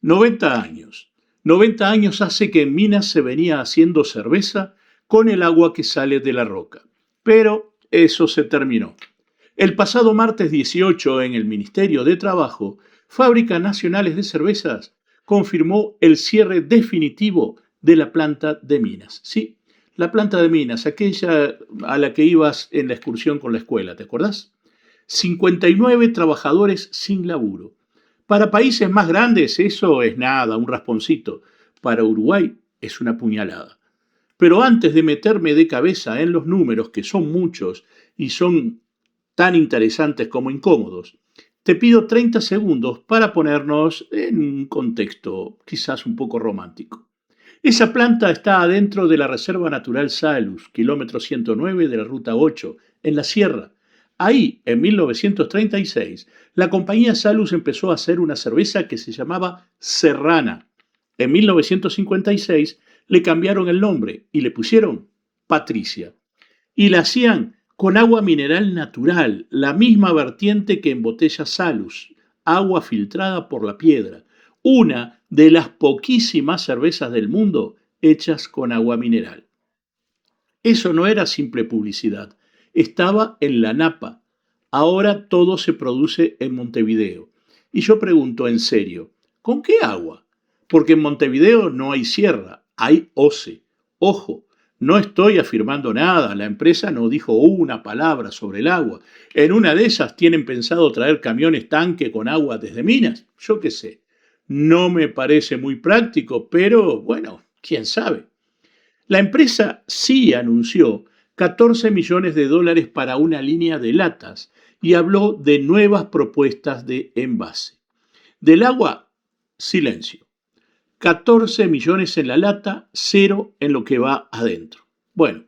90 años. 90 años hace que en Minas se venía haciendo cerveza con el agua que sale de la roca. Pero eso se terminó. El pasado martes 18, en el Ministerio de Trabajo, Fábricas Nacionales de Cervezas confirmó el cierre definitivo de la planta de Minas. Sí, la planta de Minas, aquella a la que ibas en la excursión con la escuela, ¿te acordás? 59 trabajadores sin laburo. Para países más grandes eso es nada, un rasponcito. Para Uruguay es una puñalada. Pero antes de meterme de cabeza en los números, que son muchos y son tan interesantes como incómodos, te pido 30 segundos para ponernos en un contexto quizás un poco romántico. Esa planta está adentro de la Reserva Natural Salus, kilómetro 109 de la Ruta 8, en la Sierra. Ahí, en 1936, la compañía Salus empezó a hacer una cerveza que se llamaba Serrana. En 1956 le cambiaron el nombre y le pusieron Patricia. Y la hacían con agua mineral natural, la misma vertiente que embotella Salus, agua filtrada por la piedra, una de las poquísimas cervezas del mundo hechas con agua mineral. Eso no era simple publicidad, estaba en la napa. Ahora todo se produce en Montevideo. Y yo pregunto en serio, ¿con qué agua? Porque en Montevideo no hay sierra, hay OCE. Ojo, no estoy afirmando nada, la empresa no dijo una palabra sobre el agua. En una de esas tienen pensado traer camiones tanque con agua desde Minas, yo qué sé. No me parece muy práctico, pero bueno, quién sabe. La empresa sí anunció 14 millones de dólares para una línea de latas y habló de nuevas propuestas de envase. Del agua, silencio. 14 millones en la lata, cero en lo que va adentro. Bueno,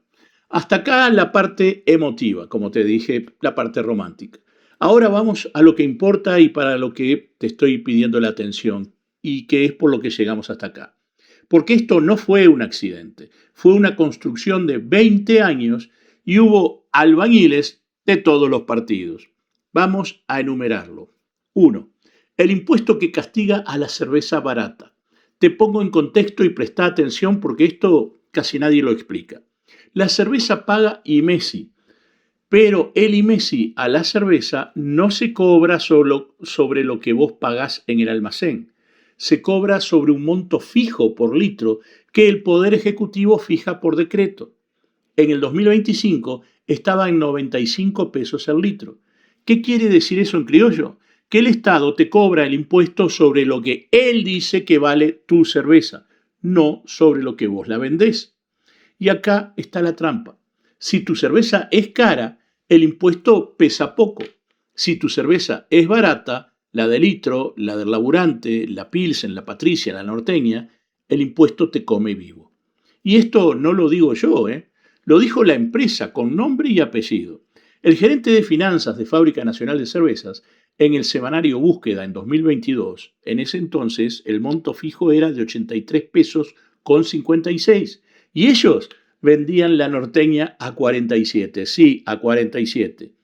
hasta acá la parte emotiva, como te dije, la parte romántica. Ahora vamos a lo que importa y para lo que te estoy pidiendo la atención y que es por lo que llegamos hasta acá. Porque esto no fue un accidente, fue una construcción de 20 años y hubo albañiles de todos los partidos. Vamos a enumerarlo. 1. El impuesto que castiga a la cerveza barata. Te pongo en contexto y presta atención porque esto casi nadie lo explica. La cerveza paga IMESI, pero el IMESI a la cerveza no se cobra solo sobre lo que vos pagás en el almacén. Se cobra sobre un monto fijo por litro que el Poder Ejecutivo fija por decreto. En el 2025 estaba en 95 pesos el litro. ¿Qué quiere decir eso en criollo? Que el Estado te cobra el impuesto sobre lo que él dice que vale tu cerveza, no sobre lo que vos la vendés. Y acá está la trampa. Si tu cerveza es cara, el impuesto pesa poco. Si tu cerveza es barata, la de litro, la del laburante, la Pilsen, la Patricia, la norteña, el impuesto te come vivo. Y esto no lo digo yo, ¿eh? Lo dijo la empresa con nombre y apellido. El gerente de finanzas de Fábrica Nacional de Cervezas, en el semanario Búsqueda en 2022, en ese entonces el monto fijo era de 83 pesos con 56 y ellos vendían la norteña a 47, sí, a 47.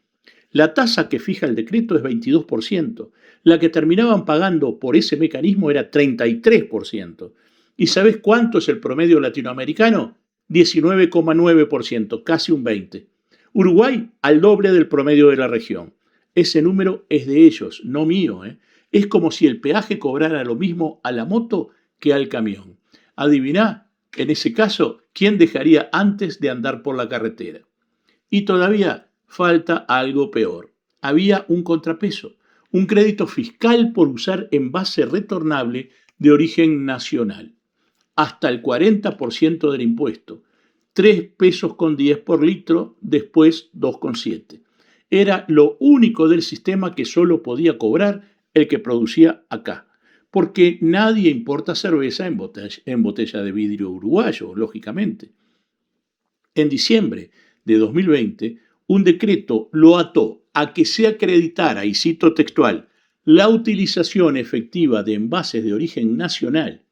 La tasa que fija el decreto es 22%, la que terminaban pagando por ese mecanismo era 33%. ¿Y sabes cuánto es el promedio latinoamericano? 19,9%, casi un 20%. Uruguay al doble del promedio de la región. Ese número es de ellos, no mío, ¿eh? Es como si el peaje cobrara lo mismo a la moto que al camión. Adiviná, en ese caso, ¿quién dejaría antes de andar por la carretera? Y todavía falta algo peor. Había un contrapeso, un crédito fiscal por usar envase retornable de origen nacional. Hasta el 40% del impuesto. 3 pesos con 10 por litro, después 2,7. Era lo único del sistema que solo podía cobrar el que producía acá. Porque nadie importa cerveza en botella de vidrio uruguayo, lógicamente. En diciembre de 2020, un decreto lo ató a que se acreditara, y cito textual, la utilización efectiva de envases de origen nacional.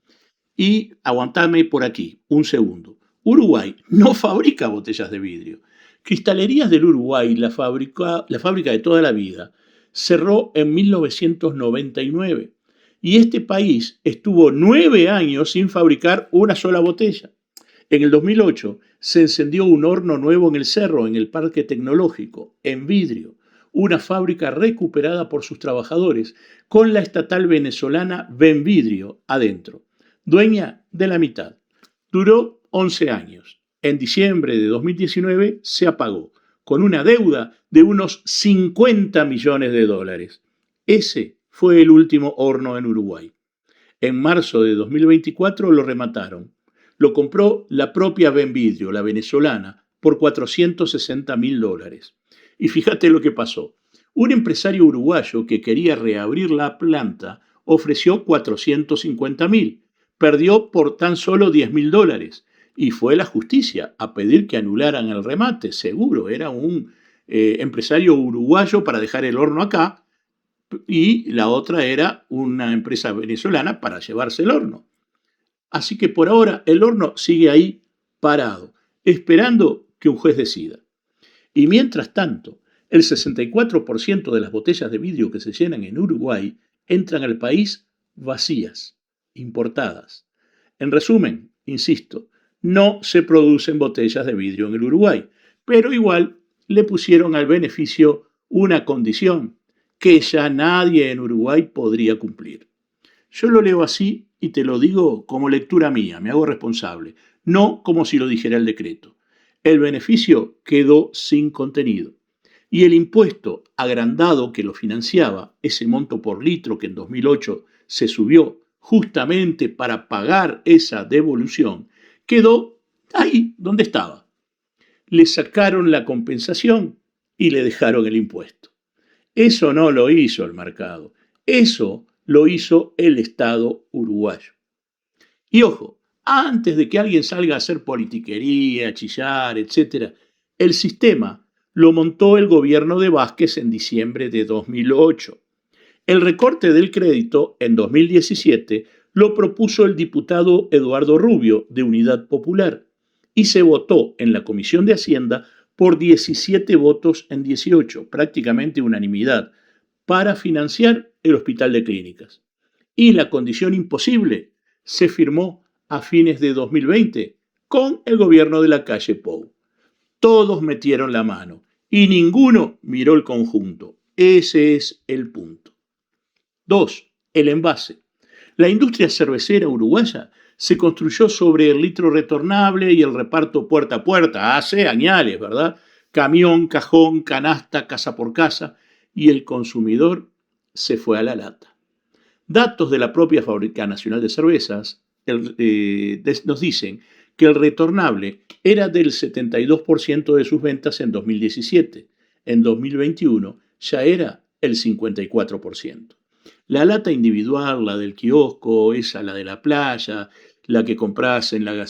Y aguantame por aquí, un segundo. Uruguay no fabrica botellas de vidrio. Cristalerías del Uruguay, la fábrica de toda la vida, cerró en 1999. Y este país estuvo 9 años sin fabricar una sola botella. En el 2008 se encendió un horno nuevo en el Cerro, en el Parque Tecnológico, en vidrio, una fábrica recuperada por sus trabajadores, con la estatal venezolana Benvidrio adentro, dueña de la mitad. Duró 11 años. En diciembre de 2019 se apagó, con una deuda de unos 50 millones de dólares. Ese fue el último horno en Uruguay. En marzo de 2024 lo remataron. Lo compró la propia Benvidrio, la venezolana, por $460.000. Y fíjate lo que pasó. Un empresario uruguayo que quería reabrir la planta ofreció 450.000. Perdió por tan solo $10.000. Y fue la justicia a pedir que anularan el remate. Seguro, era un empresario uruguayo para dejar el horno acá, y la otra era una empresa venezolana para llevarse el horno. Así que por ahora el horno sigue ahí parado, esperando que un juez decida. Y mientras tanto, el 64% de las botellas de vidrio que se llenan en Uruguay entran al país vacías, importadas. En resumen, insisto, no se producen botellas de vidrio en el Uruguay, pero igual le pusieron al beneficio una condición que ya nadie en Uruguay podría cumplir. Yo lo leo así y te lo digo como lectura mía, me hago responsable, no como si lo dijera el decreto. El beneficio quedó sin contenido y el impuesto agrandado que lo financiaba, ese monto por litro que en 2008 se subió justamente para pagar esa devolución, quedó ahí donde estaba. Le sacaron la compensación y le dejaron el impuesto. Eso no lo hizo el mercado, eso lo hizo el Estado uruguayo. Y ojo, antes de que alguien salga a hacer politiquería, a chillar, etc., el sistema lo montó el gobierno de Vázquez en diciembre de 2008. El recorte del crédito en 2017 lo propuso el diputado Eduardo Rubio, de Unidad Popular, y se votó en la Comisión de Hacienda por 17 votos en 18, prácticamente unanimidad, para financiar el Hospital de Clínicas. Y la condición imposible se firmó a fines de 2020 con el gobierno de la calle Pou. Todos metieron la mano y ninguno miró el conjunto. Ese es el punto. 2. El envase. La industria cervecera uruguaya se construyó sobre el litro retornable y el reparto puerta a puerta, hace añales, ¿verdad? Camión, cajón, canasta, casa por casa, y el consumidor se fue a la lata. Datos de la propia Fábrica Nacional de Cervezas nos dicen que el retornable era del 72% de sus ventas en 2017. En 2021 ya era el 54%. La lata individual, la del kiosco, esa, la de la playa, la que compras en la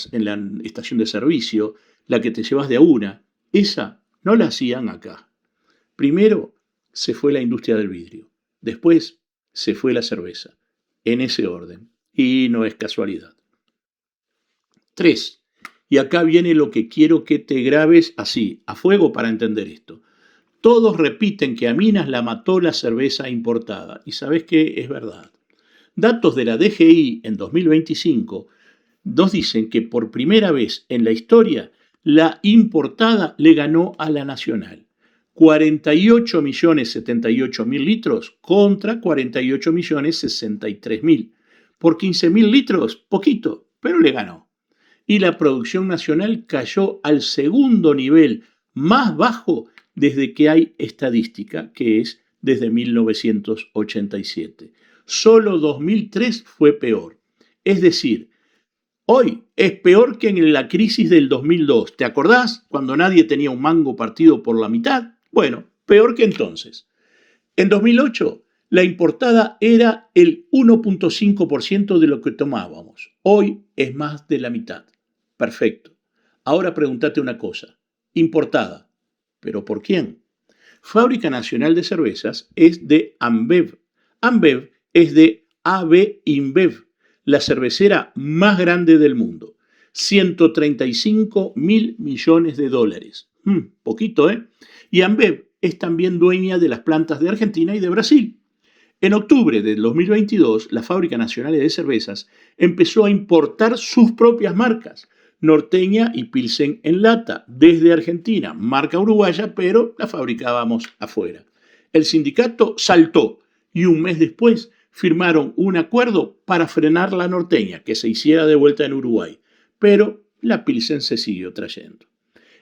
estación de servicio, la que te llevas de a una, esa no la hacían acá. Primero se fue la industria del vidrio, después se fue la cerveza, en ese orden, y no es casualidad. 3. Y acá viene lo que quiero que te grabes así, a fuego, para entender esto. Todos repiten que a Minas la mató la cerveza importada, y sabes que es verdad. Datos de la DGI en 2025 nos dicen que por primera vez en la historia la importada le ganó a la nacional. 48.078.000 litros contra 48.063.000. Por 15.000 litros, poquito, pero le ganó. Y la producción nacional cayó al segundo nivel más bajo desde que hay estadística, que es desde 1987. Solo 2003 fue peor. Es decir, hoy es peor que en la crisis del 2002. ¿Te acordás? Cuando nadie tenía un mango partido por la mitad. Bueno, peor que entonces. En 2008, la importada era el 1.5% de lo que tomábamos. Hoy es más de la mitad. Perfecto. Ahora pregúntate una cosa. Importada. ¿Pero por quién? Fábrica Nacional de Cervezas es de Ambev. Ambev es de AB InBev, la cervecera más grande del mundo. 135.000 millones de dólares. Poquito, ¿eh? Y Ambev es también dueña de las plantas de Argentina y de Brasil. En octubre del 2022, la Fábrica Nacional de Cervezas empezó a importar sus propias marcas, Norteña y Pilsen en lata, desde Argentina, marca uruguaya, pero la fabricábamos afuera. El sindicato saltó y un mes después firmaron un acuerdo para frenar la Norteña, que se hiciera de vuelta en Uruguay, pero la Pilsen se siguió trayendo.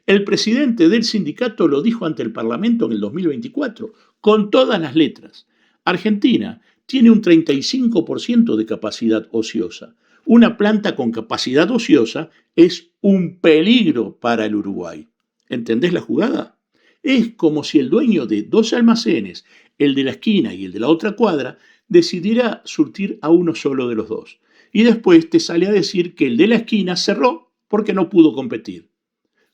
El presidente del sindicato lo dijo ante el Parlamento en el 2024, con todas las letras. Argentina tiene un 35% de capacidad ociosa. Una planta con capacidad ociosa es un peligro para el Uruguay. ¿Entendés la jugada? Es como si el dueño de dos almacenes, el de la esquina y el de la otra cuadra, decidiera surtir a uno solo de los dos. Y después te sale a decir que el de la esquina cerró porque no pudo competir.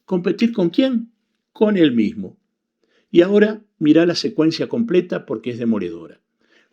¿Competir con quién? Con él mismo. Y ahora mirá la secuencia completa porque es demoledora.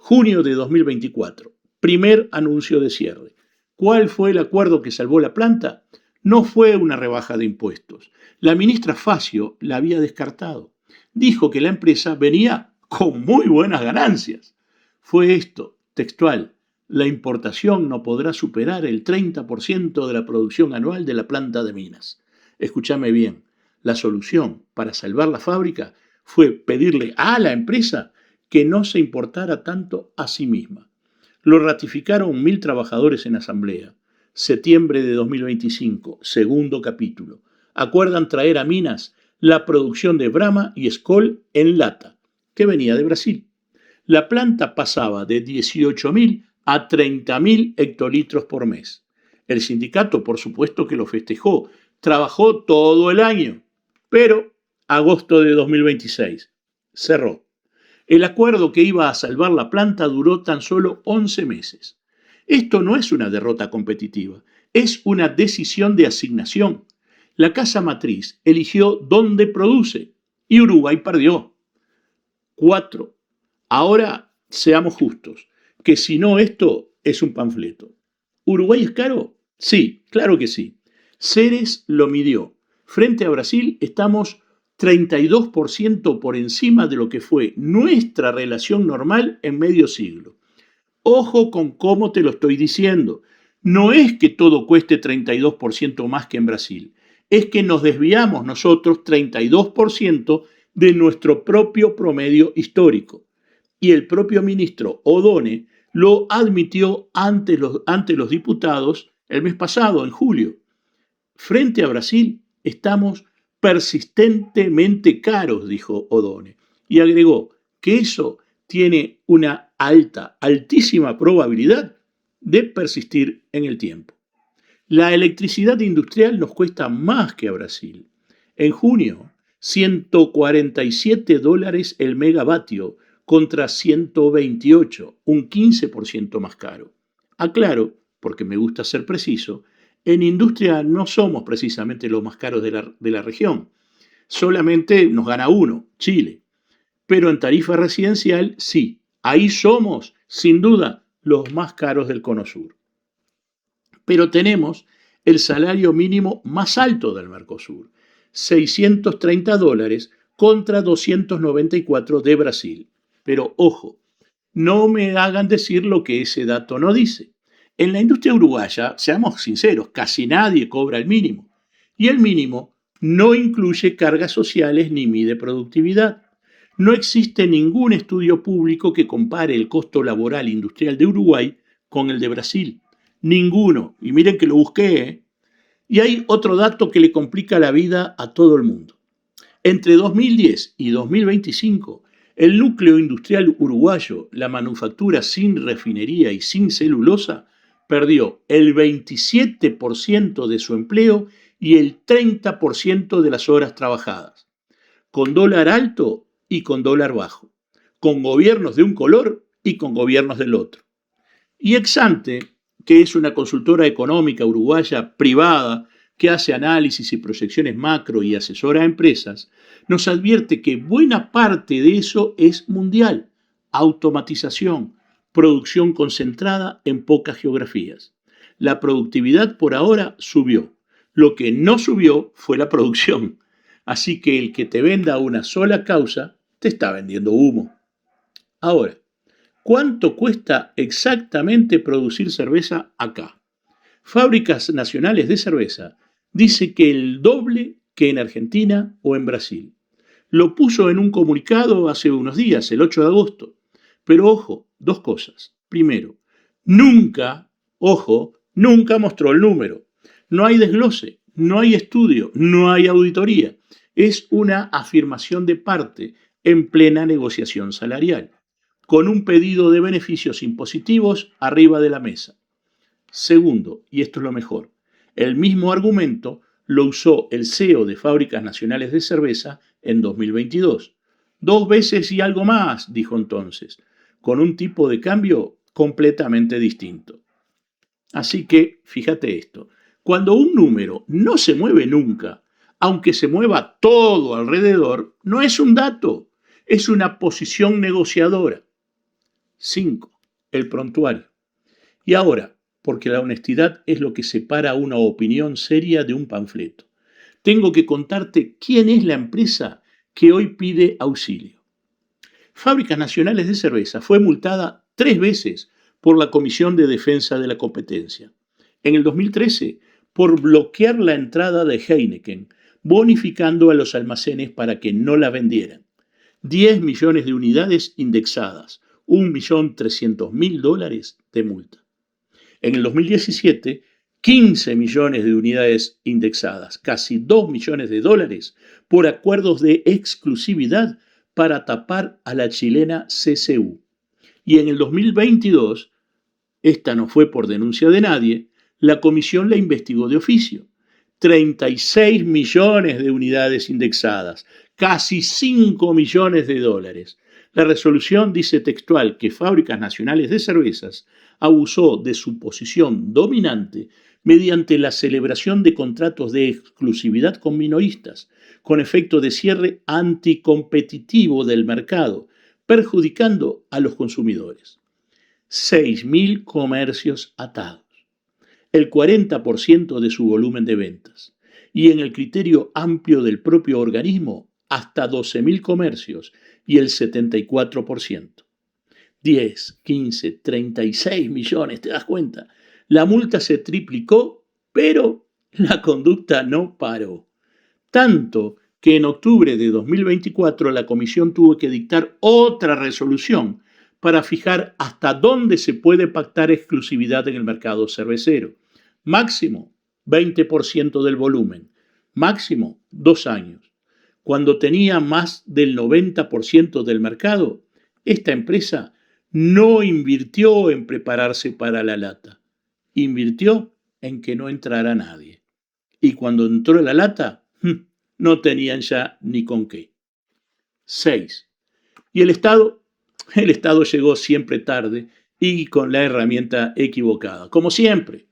Junio de 2024, primer anuncio de cierre. ¿Cuál fue el acuerdo que salvó la planta? No fue una rebaja de impuestos. La ministra Facio la había descartado. Dijo que la empresa venía con muy buenas ganancias. Fue esto, textual. La importación no podrá superar el 30% de la producción anual de la planta de Minas. Escúchame bien, la solución para salvar la fábrica fue pedirle a la empresa que no se importara tanto a sí misma. Lo ratificaron 1.000 trabajadores en asamblea. Septiembre de 2025, segundo capítulo. Acuerdan traer a Minas la producción de Brahma y Skol en lata, que venía de Brasil. La planta pasaba de 18.000 a 30.000 hectolitros por mes. El sindicato, por supuesto que lo festejó, trabajó todo el año, pero agosto de 2026 cerró. El acuerdo que iba a salvar la planta duró tan solo 11 meses. Esto no es una derrota competitiva, es una decisión de asignación. La casa matriz eligió dónde produce y Uruguay perdió. 4. Ahora seamos justos, que si no esto es un panfleto. ¿Uruguay es caro? Sí, claro que sí. Ceres lo midió. Frente a Brasil estamos 32% por encima de lo que fue nuestra relación normal en medio siglo. Ojo con cómo te lo estoy diciendo. No es que todo cueste 32% más que en Brasil. Es que nos desviamos nosotros 32% de nuestro propio promedio histórico. Y el propio ministro Odone lo admitió ante los diputados el mes pasado, en julio. Frente a Brasil estamos persistentemente caros, dijo Odone, y agregó que eso tiene una altísima probabilidad de persistir en el tiempo. La electricidad industrial nos cuesta más que a Brasil. En junio, $147 el megavatio contra 128, un 15% más caro. Aclaro, porque me gusta ser preciso, en industria no somos precisamente los más caros de la región. Solamente nos gana uno, Chile. Pero en tarifa residencial, sí. Ahí somos, sin duda, los más caros del Cono Sur. Pero tenemos el salario mínimo más alto del Mercosur, $630 contra 294 de Brasil. Pero ojo, no me hagan decir lo que ese dato no dice. En la industria uruguaya, seamos sinceros, casi nadie cobra el mínimo. Y el mínimo no incluye cargas sociales ni mide productividad. No existe ningún estudio público que compare el costo laboral industrial de Uruguay con el de Brasil. Ninguno. Y miren que lo busqué, ¿eh? Y hay otro dato que le complica la vida a todo el mundo. Entre 2010 y 2025, el núcleo industrial uruguayo, la manufactura sin refinería y sin celulosa, perdió el 27% de su empleo y el 30% de las horas trabajadas, con dólar alto y con dólar bajo, con gobiernos de un color y con gobiernos del otro. Y Exante, que es una consultora económica uruguaya privada que hace análisis y proyecciones macro y asesora a empresas, nos advierte que buena parte de eso es mundial: automatización, producción concentrada en pocas geografías. La productividad por ahora subió. Lo que no subió fue la producción. Así que el que te venda una sola causa te está vendiendo humo. Ahora, ¿Cuánto cuesta exactamente producir cerveza acá? Fábricas Nacionales de Cerveza dice que el doble que en Argentina o en Brasil. Lo puso en un comunicado hace unos días, el 8 de agosto. Pero ojo, dos cosas. Primero, nunca mostró el número. No hay desglose, no hay estudio, no hay auditoría. Es una afirmación de parte en plena negociación salarial, con un pedido de beneficios impositivos arriba de la mesa. Segundo, y esto es lo mejor, el mismo argumento lo usó el CEO de Fábricas Nacionales de Cerveza en 2022. 2 veces y algo más, dijo entonces, con un tipo de cambio completamente distinto. Así que, fíjate esto, cuando un número no se mueve nunca, aunque se mueva todo alrededor, no es un dato, es una posición negociadora. 5. El prontuario. Y ahora, porque la honestidad es lo que separa una opinión seria de un panfleto, tengo que contarte quién es la empresa que hoy pide auxilio. Fábricas Nacionales de Cerveza fue multada 3 veces por la Comisión de Defensa de la Competencia. En el 2013, por bloquear la entrada de Heineken, bonificando a los almacenes para que no la vendieran. 10 millones de unidades indexadas, $1.300.000 de multa. En el 2017, 15 millones de unidades indexadas, casi $2 millones, por acuerdos de exclusividad para tapar a la chilena CCU. Y en el 2022, esta no fue por denuncia de nadie, la comisión la investigó de oficio. 36 millones de unidades indexadas, casi $5 millones. La resolución dice textual que Fábricas Nacionales de Cervezas abusó de su posición dominante mediante la celebración de contratos de exclusividad con minoristas, con efecto de cierre anticompetitivo del mercado, perjudicando a los consumidores. 6.000 comercios atados, el 40% de su volumen de ventas, y en el criterio amplio del propio organismo, hasta 12.000 comercios y el 74%. 10, 15, 36 millones, ¿te das cuenta? La multa se triplicó, pero la conducta no paró. Tanto que en octubre de 2024 la Comisión tuvo que dictar otra resolución para fijar hasta dónde se puede pactar exclusividad en el mercado cervecero. Máximo 20% del volumen, máximo 2 años. Cuando tenía más del 90% del mercado, esta empresa no invirtió en prepararse para la lata, invirtió en que no entrara nadie. Y cuando entró la lata, no tenían ya ni con qué. 6. ¿Y el Estado? El Estado llegó siempre tarde y con la herramienta equivocada, como siempre.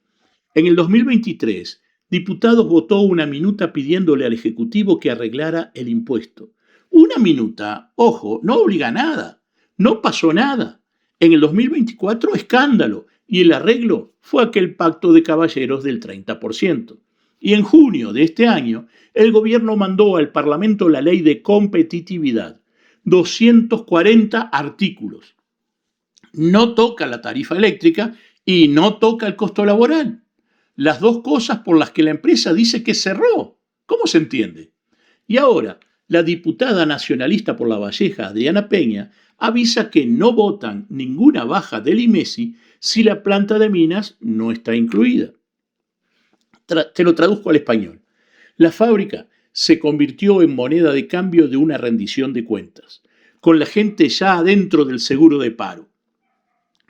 En el 2023, diputados votó una minuta pidiéndole al Ejecutivo que arreglara el impuesto. Una minuta, ojo, no obliga a nada, no pasó nada. En el 2024, escándalo, y el arreglo fue aquel pacto de caballeros del 30%. Y en junio de este año, el gobierno mandó al Parlamento la ley de competitividad, 240 artículos. No toca la tarifa eléctrica y no toca el costo laboral. Las dos cosas por las que la empresa dice que cerró. ¿Cómo se entiende? Y ahora, la diputada nacionalista por La Valleja, Adriana Peña, avisa que no votan ninguna baja del IMESI si la planta de minas no está incluida. Te lo traduzco al español. La fábrica se convirtió en moneda de cambio de una rendición de cuentas, con la gente ya adentro del seguro de paro.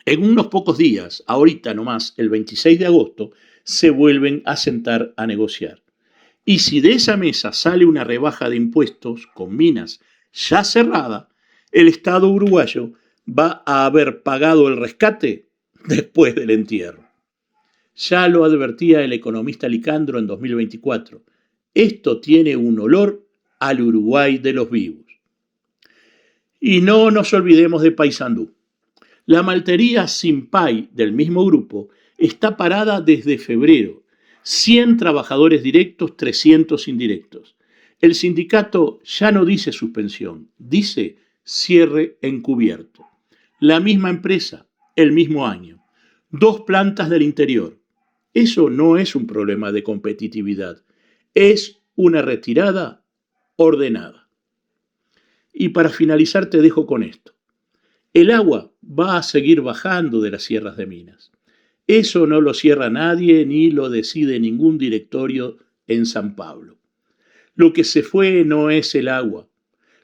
En unos pocos días, ahorita nomás, el 26 de agosto, se vuelven a sentar a negociar. Y si de esa mesa sale una rebaja de impuestos con minas ya cerrada, el Estado uruguayo va a haber pagado el rescate después del entierro. Ya lo advertía el economista Licandro en 2024. Esto tiene un olor al Uruguay de los vivos. Y no nos olvidemos de Paysandú. La maltería Simpay del mismo grupo está parada desde febrero. 100 trabajadores directos, 300 indirectos. El sindicato ya no dice suspensión, dice cierre encubierto. la misma empresa, el mismo año, 2 plantas del interior. Eso no es un problema de competitividad, es una retirada ordenada. Y para finalizar te dejo con esto. El agua va a seguir bajando de las sierras de Minas. Eso no lo cierra nadie ni lo decide ningún directorio en San Pablo. Lo que se fue no es el agua.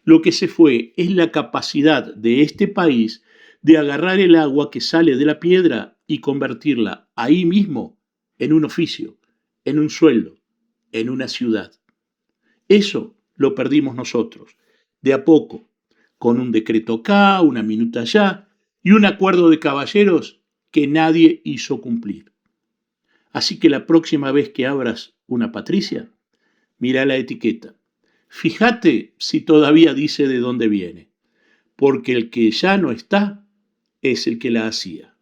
Lo que se fue es la capacidad de este país de agarrar el agua que sale de la piedra y convertirla ahí mismo en un oficio, en un sueldo, en una ciudad. Eso lo perdimos nosotros, de a poco, con un decreto acá, una minuta allá y un acuerdo de caballeros que nadie hizo cumplir. Así que la próxima vez que abras una Patricia, mira la etiqueta. Fíjate si todavía dice de dónde viene, porque el que ya no está es el que la hacía.